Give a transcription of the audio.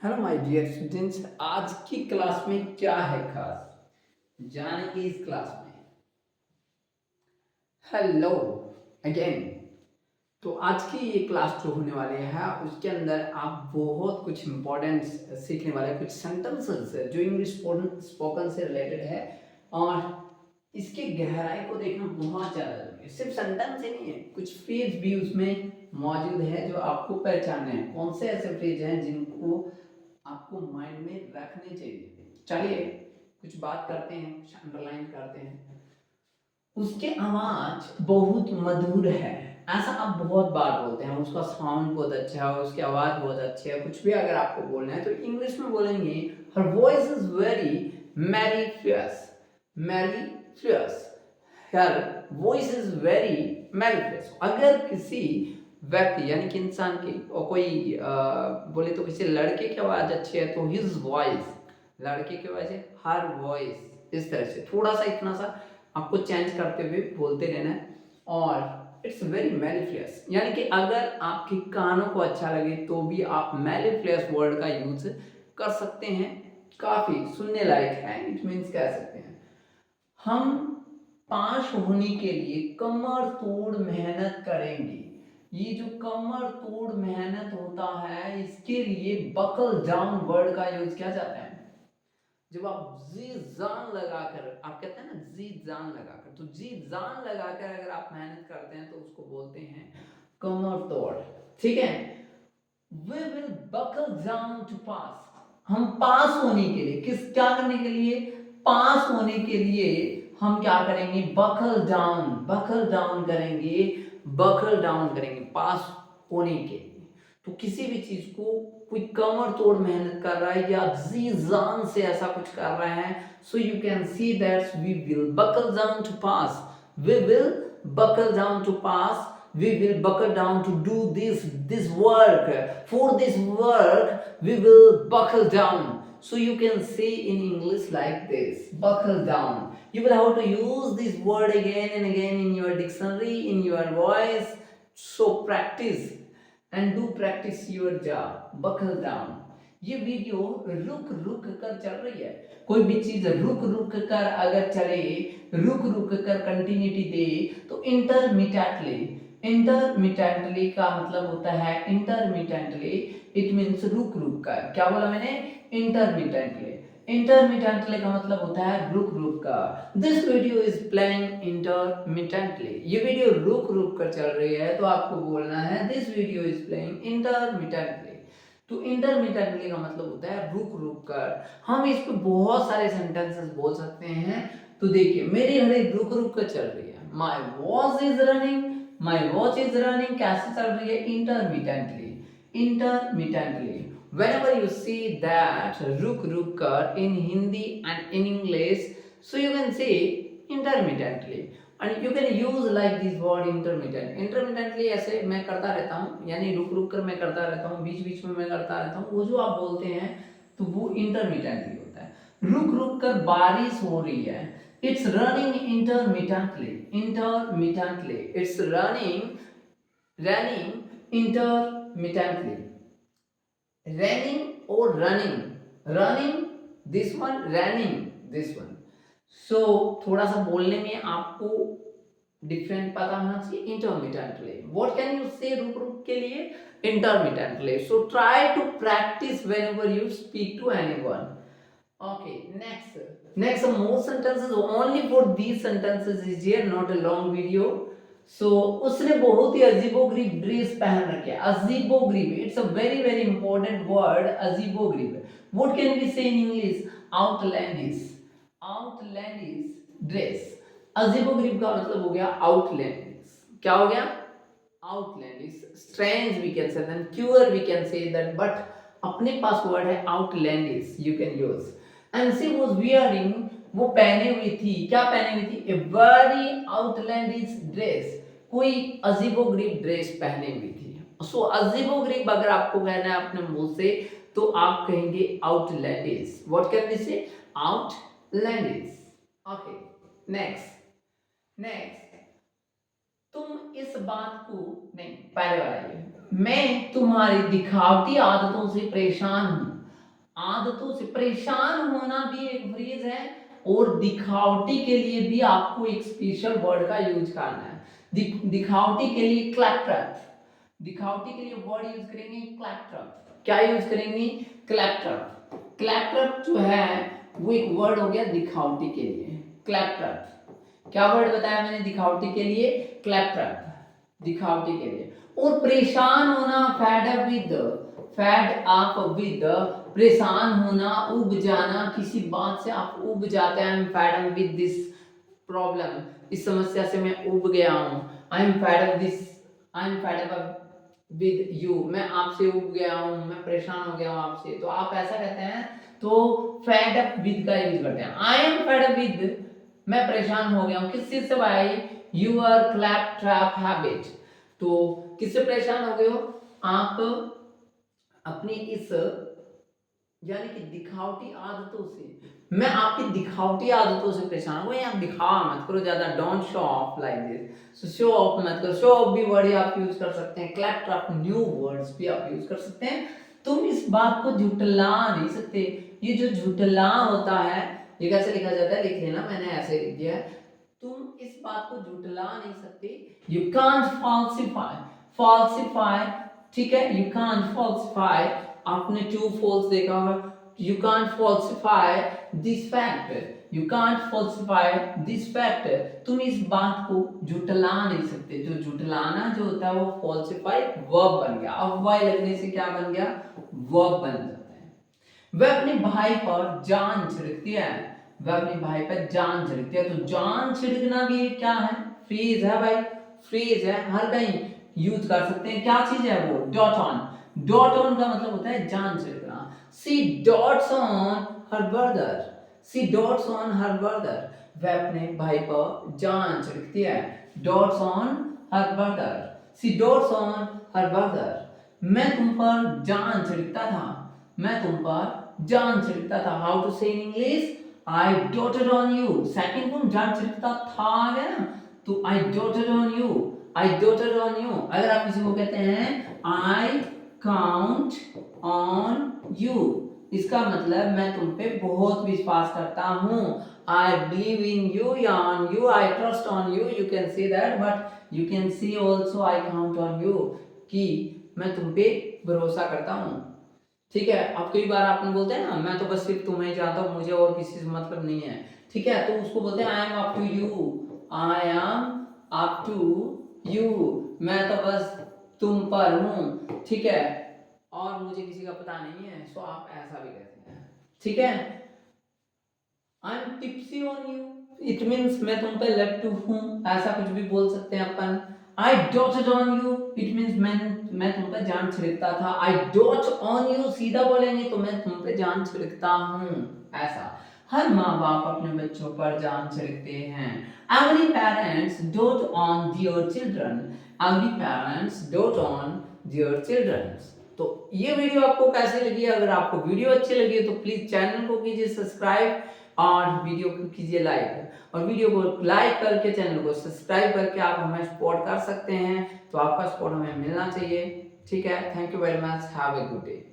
Hello my dear students, आज की class में क्या है खास जानेंगे इस क्लास में। Hello again. तो आज की ये क्लास जो होने वाली है उसके अंदर आप बहुत कुछ इंपॉर्टेंट सीखने वाले हैं। कुछ सेंटेंसेस जो इंग्लिश स्पोकन से रिलेटेड है और इसकी गहराई को देखना बहुत ज़्यादा जरूरी है। सिर्फ सेंटेंस ही नहीं है, कुछ फ्रेज भी उसमें मौजूद है जो आपको पहचानने हैं। कौन से ऐसे फ्रेज हैं जिनको आपको माइंड में रखने चाहिए। चलिए कुछ बात करते हैं, कुछ अंडरलाइन करते हैं। उसके आवाज बहुत मधुर है, ऐसा आप बहुत बार बोलते हैं। उसका साउंड बहुत अच्छा है, उसकी आवाज बहुत अच्छी है। कुछ भी अगर आपको बोलना है तो इंग्लिश में बोलेंगे her voice is very mellifluous. Mellifluous, her voice is very mellifluous. अगर किसी व्यक्ति यानी कि इंसान की और कोई बोले तो किसी लड़के की आवाज अच्छी है तो हिज वॉइस, लड़के की वजह से हर वॉइस, इस तरह से थोड़ा सा इतना सा आपको चेंज करते हुए बोलते रहना है। और इट्स वेरी मेलिफियस, यानी कि अगर आपके कानों को अच्छा लगे तो भी आप मेलिफियस वर्ड का यूज कर सकते हैं। काफी सुनने लायक है, इट मीन्स कह सकते हैं हम पास होने के लिए कमर तोड़ मेहनत करेंगे। ये जो कमर तोड़ मेहनत होता है इसके लिए बकल डाउन वर्ड का यूज किया जाता है। जब आप जी जान लगाकर, आप कहते हैं ना जी जान लगाकर, तो जी जान लगाकर अगर आप मेहनत करते हैं तो उसको बोलते हैं कमर तोड़। ठीक है, we will buckle down to pass। हम पास होने के लिए, किस क्या करने के लिए, पास होने के लिए हम क्या करेंगे, बकल डाउन करेंगे, बकल डाउन करेंगे पास होने के लिए। तो किसी भी चीज को कोई कमर तोड़ मेहनत कर रहा है या जी जान से ऐसा कुछ कर रहा है, so you can see that we will buckle down to pass, we will buckle down to pass, we will buckle down to do this work. For this work we will buckle down. So you can say in English like this, buckle down. You will have to use this word again and again in your dictionary, in your voice. So practice and do practice your job. Buckle down. ये video रुक रुक कर चल रही है। कोई भी चीज रुक रुक कर अगर चले, रुक रुक कर कंटिन्यूटी दे तो इंटरमिटेंटली, इंटरमिटेंटली का मतलब होता है इंटरमिटेंटली, इट मींस रुक रुक कर। क्या बोला मैंने, इंटरमिटेंटली। इंटरमिटेंटली का मतलब होता है रुक रुक कर। This video is playing intermittently. ये वीडियो रुक रुक कर चल रही है तो आपको बोलना है this video is playing intermittently. तो इंटरमिटेंटली का मतलब होता है रुक रुक कर। हम इस पे बहुत सारे सेंटेंसेस बोल सकते हैं। तो देखिए मेरी घड़ी रुक रुक कर चल रही है, my watch is running, my watch is running कैसे चल रही है, intermittently, intermittently. whenever you see that ruk rukkar in Hindi and in English, so you can say intermittently and you can use like this word intermittent। intermittently ऐसे मैं करता रहता हूँ, यानी रुक रुक कर मैं करता रहता हूँ, बीच बीच में मैं करता रहता हूँ। वो जो आप बोलते हैं तो वो intermittently होता है। रुक रुक कर बारिश हो रही है, it's running intermittently, intermittently, it's running intermittently। raining or running this one, running this one। so थोड़ा सा बोलने में आपको डिफरेंट पता होना चाहिए। इंटरमिटेंटली, व्हाट कैन यू से रुक रुक के लिए, intermittently. So try to practise whenever you speak to anyone. Okay, next some more sentences only for these sentences is here, not a long video। so उसने बहुत ही अजीबोगरीब ड्रेस पहन रखी है। अजीबोगरीब, it's a very very important word, अजीबोगरीब। What can we say in English, outlandish, outlandish dress. अजीबोगरीब का मतलब हो गया आउटलैंडिश। क्या हो गया, outlandish. Strange we can say, then queer we can say that, but अपने पास वर्ड है outlandish, you can use. And she was wearing, वो पहने हुई थी, क्या पहने हुई थी, ए वेरी आउटलैंडिश ड्रेस, कोई अजीबोगरीब ड्रेस पहने हुई थी। सो अजीबोगरीब अगर आपको कहना है अपने मुंह से तो आप कहेंगे आउटलैंडिश। व्हाट कैन वी से, आउटलैंडिश। ओके, नेक्स्ट तुम इस बात को, नहीं पहले वाला ये, मैं तुम्हारी दिखावटी आदतों से परेशान हूं। आदतों से परेशान होना भी एक फ्रेज है, और दिखावटी के लिए भी आपको एक स्पेशल वर्ड का यूज करना है। दिखावटी के लिए क्लैपट्रैप, दिखावटी के लिए वर्ड यूज करेंगे क्लैपट्रैप। क्या यूज करेंगे? क्लैपट्रैप। क्लैपट्रैप जो है वो एक वर्ड हो गया दिखावटी के लिए, क्लैपट्रैप। क्या वर्ड बताया मैंने दिखावटी के लिए? क्लैपट्रैप, दिखावटी के लिए। और परेशान होना, fed up with, fed up with, परेशान होना, उब जाना, किसी बात से आप उब जाते हैं। I am fed up with this problem, इस समस्या से मैं उब गया हूं। I am fed up this, I am fed up with you, मैं आपसे उब गया हूं, मैं परेशान हो गया हूं आपसे। तो आप ऐसा कहते हैं तो फेड अप विद का यूज करते हैं। I am fed up with, मैं परेशान हो गया हूं किस चीज से? भाई यूर क्लैप ट्रैप हैबिट। तो किससे परेशान हो गए हो आप? अपनी इस यानी कि दिखावटी आदतों से। मैं आपकी दिखावटी आदतों से परेशान हूं। आप दिखावा मत करो ज्यादा, don't show off like this. So show off मत करो। शो ऑफ भी वर्ड आप यूज कर सकते हैं, क्लैप ट्रैप न्यू वर्ड्स भी आप यूज कर सकते हैं। तुम इस बात को झुटला नहीं सकते। ये जो झुटला होता है, ये कैसे लिखा जाता है? लिख लेना, मैंने ऐसे लिख दिया है। तुम इस बात को झुटला नहीं सकते। यू कांट फॉल्सिफाई, फॉल्सिफाई, ठीक है, यू कांट फॉल्सिफाई। आपने ट्रू फॉल्स देखा होगा। You can't falsify this fact, you can't falsify this fact. तुम इस बात को झुटला नहीं सकते। जो झुटलाना जो होता है वो फॉल्सिफाई वर्ब बन गया। अब वाई लगने से क्या बन गया? वर्ब बन जाता है। वह अपने भाई पर जान छिड़कती है, वह अपने भाई पर जान छिड़कती है। तो जान छिड़कना भी क्या है? फ्रेज है भाई, फ्रेज है, हर कहीं यूज कर सकते हैं। क्या चीज है वो? Dot on. डॉट ऑन का मतलब होता है जान छिड़कना। She dotes on her brother, she dotes on her brother. वह अपने भाई पर जान छिड़कती है, dotes on her brother, she dotes on her brother. मैं तुम पर जान छिड़कता था, मैं तुम पर जान छिड़कता था। How to say in English? I doted on you. Second form जान छिड़कता था आ गया ना, तो I doted on you, I doted on you. अगर आप किसी को कहते हैं आई काउंट ऑन यू, इसका मतलब मैं तुम पे बहुत विश्वास करता हूं। आई बिलीव इन यू या on you, I trust on you, you can say that, but you can say also I count on you, कि मैं तुम पे भरोसा करता हूं। ठीक है, अब कई बार आपने बोलते हैं ना, मैं तो बस सिर्फ तुम्हें चाहता हूँ, मुझे और किसी से मतलब नहीं है। ठीक है, तो उसको बोलते हैं I am up to you, I am up to you, मैं तो बस तुम पर हूँ। ठीक है, और मुझे किसी का पता नहीं है। सो आप ऐसा भी कहते हैं। ठीक है, I am tipsy on you, it means मैं तुम पे लट्टू हूँ, ऐसा कुछ भी बोल सकते हैं अपन। I doted on you, it means मैं तुम पे जान छिड़कता था। आई डॉट ऑन यू सीधा बोलेंगे तो मैं तुम पे जान छिड़कता हूँ, ऐसा। हर माँ बाप अपने बच्चों पर जान छिड़कते हैं। Every parents dot on their children, every parents dot on their children. तो ये वीडियो आपको कैसी लगी? अगर आपको वीडियो अच्छी लगी तो प्लीज चैनल को कीजिए सब्सक्राइब और वीडियो को कीजिए लाइक, और वीडियो को लाइक करके चैनल को सब्सक्राइब करके आप हमें सपोर्ट कर सकते हैं। तो आपका सपोर्ट हमें मिलना चाहिए। ठीक है, thank you very much, have a good day.